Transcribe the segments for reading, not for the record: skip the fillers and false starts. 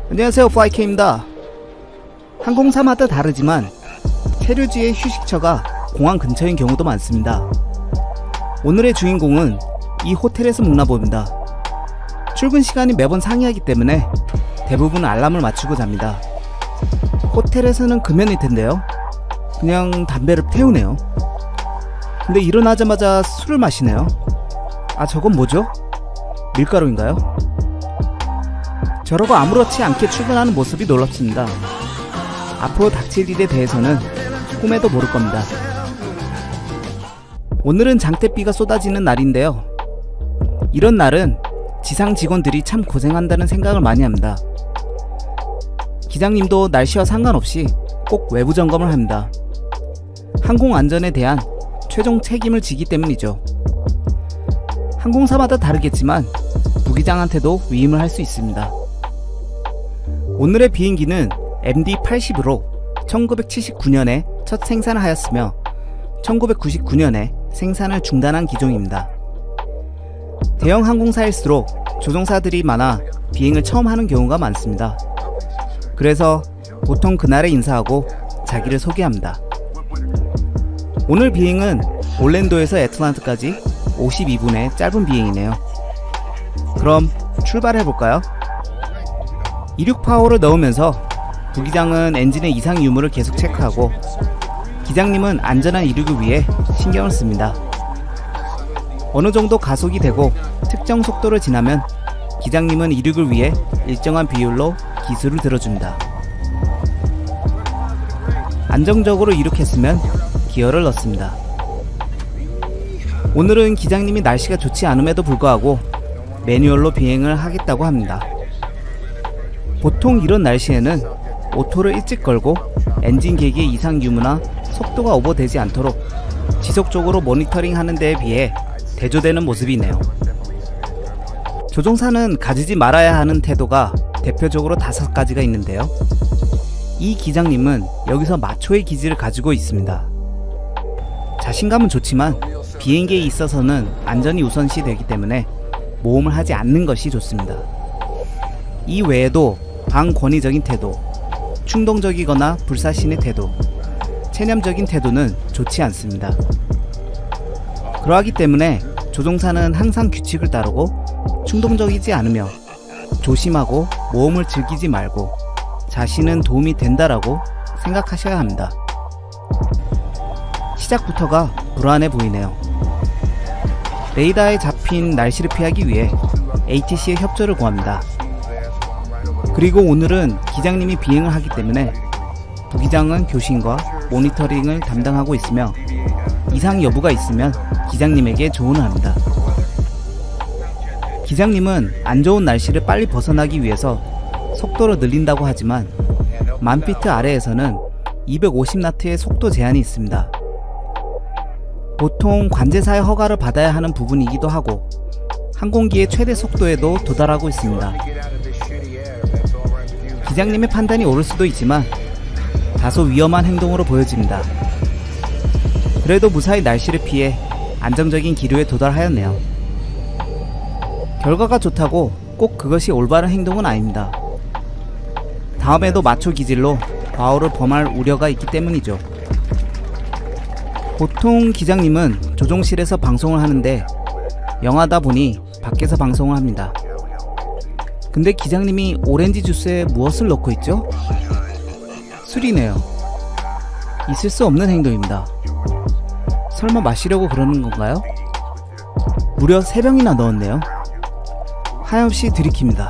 안녕하세요, 플라이케입니다. 항공사마다 다르지만 체류지의 휴식처가 공항 근처인 경우도 많습니다. 오늘의 주인공은 이 호텔에서 묵나봅니다. 출근 시간이 매번 상이하기 때문에 대부분 알람을 맞추고 잡니다. 호텔에서는 금연일 텐데요, 그냥 담배를 태우네요. 근데 일어나자마자 술을 마시네요. 아, 저건 뭐죠? 밀가루인가요? 저러고 아무렇지 않게 출근하는 모습이 놀랍습니다. 앞으로 닥칠 일에 대해서는 꿈에도 모를 겁니다. 오늘은 장대비가 쏟아지는 날인데요, 이런 날은 지상 직원들이 참 고생한다는 생각을 많이 합니다. 기장님도 날씨와 상관없이 꼭 외부 점검을 합니다. 항공 안전에 대한 최종 책임을 지기 때문이죠. 항공사마다 다르겠지만 부기장한테도 위임을 할 수 있습니다. 오늘의 비행기는 MD-80으로 1979년에 첫 생산을 하였으며 1999년에 생산을 중단한 기종입니다. 대형 항공사일수록 조종사들이 많아 비행을 처음 하는 경우가 많습니다. 그래서 보통 그날에 인사하고 자기를 소개합니다. 오늘 비행은 올랜도에서 애틀랜타까지 52분의 짧은 비행이네요. 그럼 출발해볼까요? 이륙 파워를 넣으면서 부기장은 엔진의 이상 유무를 계속 체크하고 기장님은 안전한 이륙을 위해 신경을 씁니다. 어느 정도 가속이 되고 특정 속도를 지나면 기장님은 이륙을 위해 일정한 비율로 기술을 들어줍니다. 안정적으로 이륙했으면 기어를 넣습니다. 오늘은 기장님이 날씨가 좋지 않음에도 불구하고 매뉴얼로 비행을 하겠다고 합니다. 보통 이런 날씨에는 오토를 일찍 걸고 엔진 계기의 이상 유무나 속도가 오버되지 않도록 지속적으로 모니터링 하는 데에 비해 대조되는 모습이네요. 조종사는 가지지 말아야 하는 태도가 대표적으로 5가지가 있는데요, 이 기장님은 여기서 마초의 기질을 가지고 있습니다. 자신감은 좋지만 비행기에 있어서는 안전이 우선시 되기 때문에 모험을 하지 않는 것이 좋습니다. 이 외에도 반권위적인 태도, 충동적이거나 불사신의 태도, 체념적인 태도는 좋지 않습니다. 그러하기 때문에 조종사는 항상 규칙을 따르고 충동적이지 않으며 조심하고 모험을 즐기지 말고 자신은 도움이 된다라고 생각하셔야 합니다. 시작부터가 불안해 보이네요. 레이더에 잡힌 날씨를 피하기 위해 ATC의 협조를 구합니다. 그리고 오늘은 기장님이 비행을 하기 때문에 부기장은 교신과 모니터링을 담당하고 있으며 이상 여부가 있으면 기장님에게 조언을 합니다. 기장님은 안 좋은 날씨를 빨리 벗어나기 위해서 속도를 늘린다고 하지만 1000피트 아래에서는 250나트의 속도 제한이 있습니다. 보통 관제사의 허가를 받아야 하는 부분이기도 하고 항공기의 최대 속도에도 도달하고 있습니다. 기장님의 판단이 옳을 수도 있지만 다소 위험한 행동으로 보여집니다. 그래도 무사히 날씨를 피해 안정적인 기류에 도달하였네요. 결과가 좋다고 꼭 그것이 올바른 행동은 아닙니다. 다음에도 마초 기질로 과오를 범할 우려가 있기 때문이죠. 보통 기장님은 조종실에서 방송을 하는데 영하다 보니 밖에서 방송을 합니다. 근데 기장님이 오렌지 주스에 무엇을 넣고 있죠? 술이네요. 있을 수 없는 행동입니다. 설마 마시려고 그러는 건가요? 무려 3병이나 넣었네요. 하염없이 들이킵니다.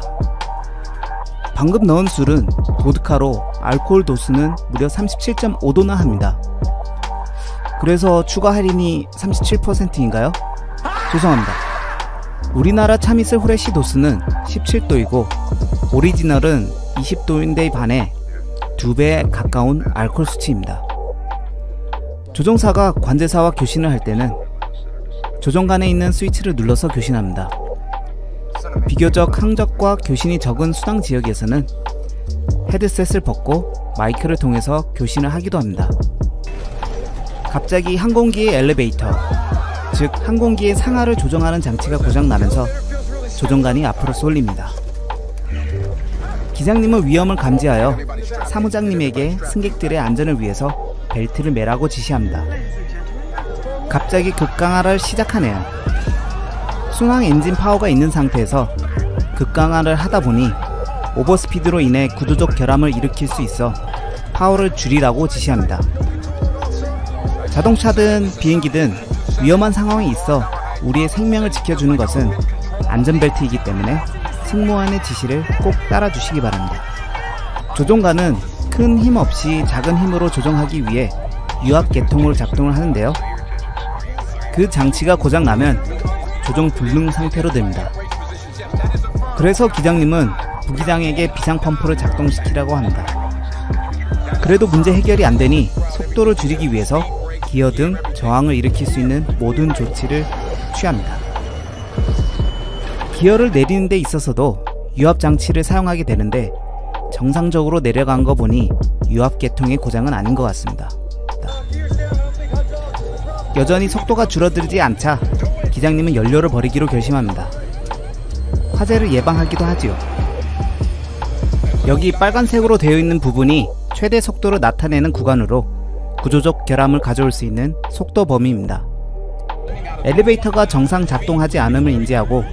방금 넣은 술은 보드카로 알코올 도수는 무려 37.5도나 합니다. 그래서 추가 할인이 37%인가요? 죄송합니다. 우리나라 참이슬 후레쉬 도수는 17도이고 오리지널은 20도인데 반해 2배에 가까운 알코올 수치입니다. 조종사가 관제사와 교신을 할 때는 조종간에 있는 스위치를 눌러서 교신합니다. 비교적 항적과 교신이 적은 수당 지역에서는 헤드셋을 벗고 마이크를 통해서 교신을 하기도 합니다. 갑자기 항공기의 엘리베이터, 즉 항공기의 상하를 조정하는 장치가 고장나면서 조종관이 앞으로 쏠립니다. 기장님은 위험을 감지하여 사무장님에게 승객들의 안전을 위해서 벨트를 매라고 지시합니다. 갑자기 급강하를 시작하네요. 순항 엔진 파워가 있는 상태에서 급강하를 하다보니 오버스피드로 인해 구조적 결함을 일으킬 수 있어 파워를 줄이라고 지시합니다. 자동차든 비행기든 위험한 상황이 있어 우리의 생명을 지켜주는 것은 안전벨트이기 때문에 승무원의 지시를 꼭 따라주시기 바랍니다. 조종관은 큰 힘 없이 작은 힘으로 조정하기 위해 유압계통으로 작동을 하는데요. 그 장치가 고장나면 조종 불능 상태로 됩니다. 그래서 기장님은 부기장에게 비상펌프를 작동시키라고 합니다. 그래도 문제 해결이 안되니 속도를 줄이기 위해서 기어 등 저항을 일으킬 수 있는 모든 조치를 취합니다. 기어를 내리는 데 있어서도 유압장치를 사용하게 되는데 정상적으로 내려간 거 보니 유압계통의 고장은 아닌 것 같습니다. 여전히 속도가 줄어들지 않자 기장님은 연료를 버리기로 결심합니다. 화재를 예방하기도 하지요. 여기 빨간색으로 되어 있는 부분이 최대 속도를 나타내는 구간으로 구조적 결함을 가져올 수 있는 속도 범위입니다. 엘리베이터가 정상 작동하지 않음을 인지하고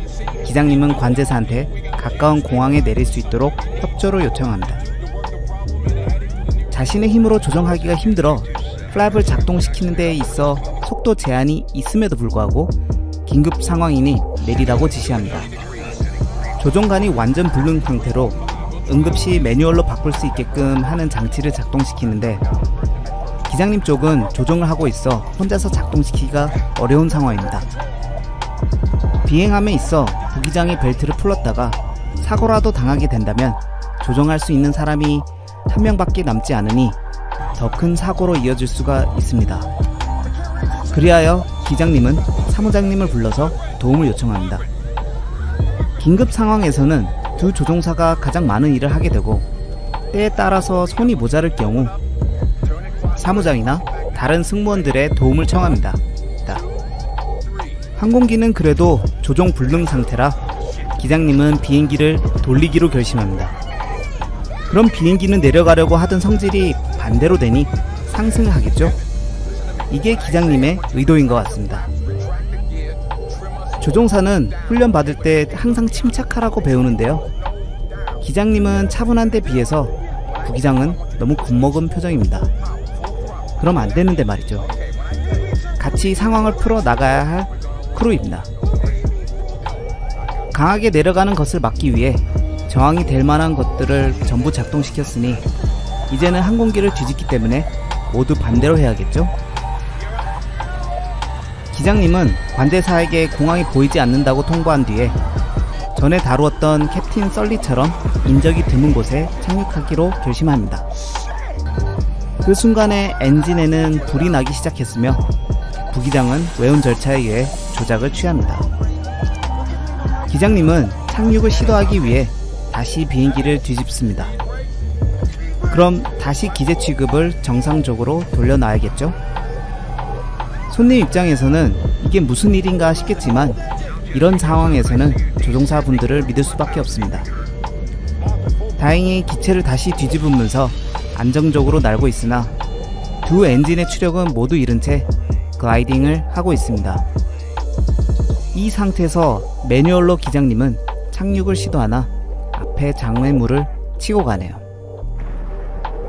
기장님은 관제사한테 가까운 공항에 내릴 수 있도록 협조를 요청합니다. 자신의 힘으로 조정하기가 힘들어 플랩을 작동시키는 데에 있어 속도 제한이 있음에도 불구하고 긴급 상황이니 내리라고 지시합니다. 조종관이 완전 불능 상태로 응급시 매뉴얼로 바꿀 수 있게끔 하는 장치를 작동시키는데 기장님 쪽은 조종을 하고 있어 혼자서 작동시키기가 어려운 상황입니다. 비행함에 있어 부기장이 벨트를 풀었다가 사고라도 당하게 된다면 조종할 수 있는 사람이 한 명밖에 남지 않으니 더 큰 사고로 이어질 수가 있습니다. 그리하여 기장님은 사무장님을 불러서 도움을 요청합니다. 긴급 상황에서는 두 조종사가 가장 많은 일을 하게 되고 때에 따라서 손이 모자랄 경우 사무장이나 다른 승무원들의 도움을 청합니다. 항공기는 그래도 조종 불능 상태라 기장님은 비행기를 돌리기로 결심합니다. 그럼 비행기는 내려가려고 하던 성질이 반대로 되니 상승을 하겠죠? 이게 기장님의 의도인 것 같습니다. 조종사는 훈련받을 때 항상 침착하라고 배우는데요. 기장님은 차분한 데 비해서 부기장은 너무 겁먹은 표정입니다. 그럼 안 되는데 말이죠. 같이 상황을 풀어 나가야 할 크루입니다. 강하게 내려가는 것을 막기 위해 저항이 될 만한 것들을 전부 작동시켰으니 이제는 항공기를 뒤집기 때문에 모두 반대로 해야겠죠? 기장님은 관제사에게 공항이 보이지 않는다고 통보한 뒤에 전에 다루었던 캡틴 썰리처럼 인적이 드문 곳에 착륙하기로 결심합니다. 그 순간에 엔진에는 불이 나기 시작했으며 부기장은 외운 절차에 의해 조작을 취합니다. 기장님은 착륙을 시도하기 위해 다시 비행기를 뒤집습니다. 그럼 다시 기재 취급을 정상적으로 돌려놔야겠죠? 손님 입장에서는 이게 무슨 일인가 싶겠지만 이런 상황에서는 조종사분들을 믿을 수밖에 없습니다. 다행히 기체를 다시 뒤집으면서 안정적으로 날고 있으나 두 엔진의 추력은 모두 잃은 채 글라이딩을 하고 있습니다. 이 상태에서 매뉴얼로 기장님은 착륙을 시도하나 앞에 장애물을 치고 가네요.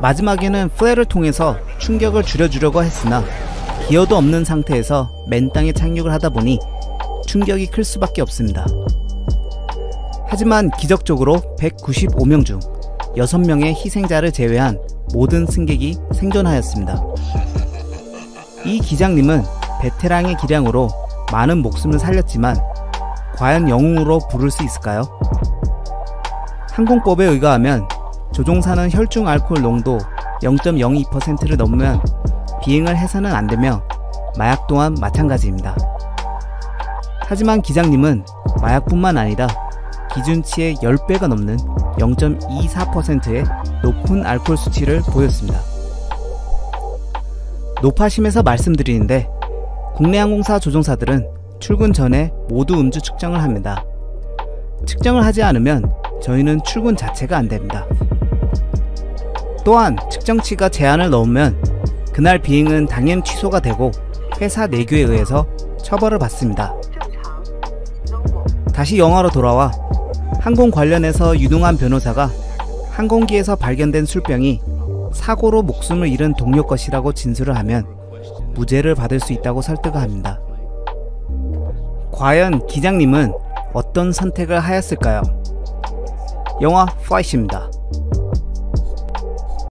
마지막에는 플레어를 통해서 충격을 줄여주려고 했으나 기어도 없는 상태에서 맨 땅에 착륙을 하다보니 충격이 클 수밖에 없습니다. 하지만 기적적으로 195명 중 6명의 희생자를 제외한 모든 승객이 생존하였습니다. 이 기장님은 베테랑의 기량으로 많은 목숨을 살렸지만 과연 영웅으로 부를 수 있을까요? 항공법에 의거하면 조종사는 혈중 알코올 농도 0.02%를 넘으면 비행을 해서는 안되며 마약 또한 마찬가지입니다. 하지만 기장님은 마약뿐만 아니라 기준치의 10배가 넘는 0.24%의 높은 알코올 수치를 보였습니다. 노파심에서 말씀드리는데 국내 항공사 조종사들은 출근 전에 모두 음주 측정을 합니다. 측정을 하지 않으면 저희는 출근 자체가 안됩니다. 또한 측정치가 제한을 넘으면 그날 비행은 당연 취소가 되고 회사 내규에 의해서 처벌을 받습니다. 다시 영화로 돌아와 항공 관련해서 유능한 변호사가 항공기에서 발견된 술병이 사고로 목숨을 잃은 동료 것이라고 진술을 하면 무죄를 받을 수 있다고 설득을 합니다. 과연 기장님은 어떤 선택을 하였을까요? 영화 파이트입니다.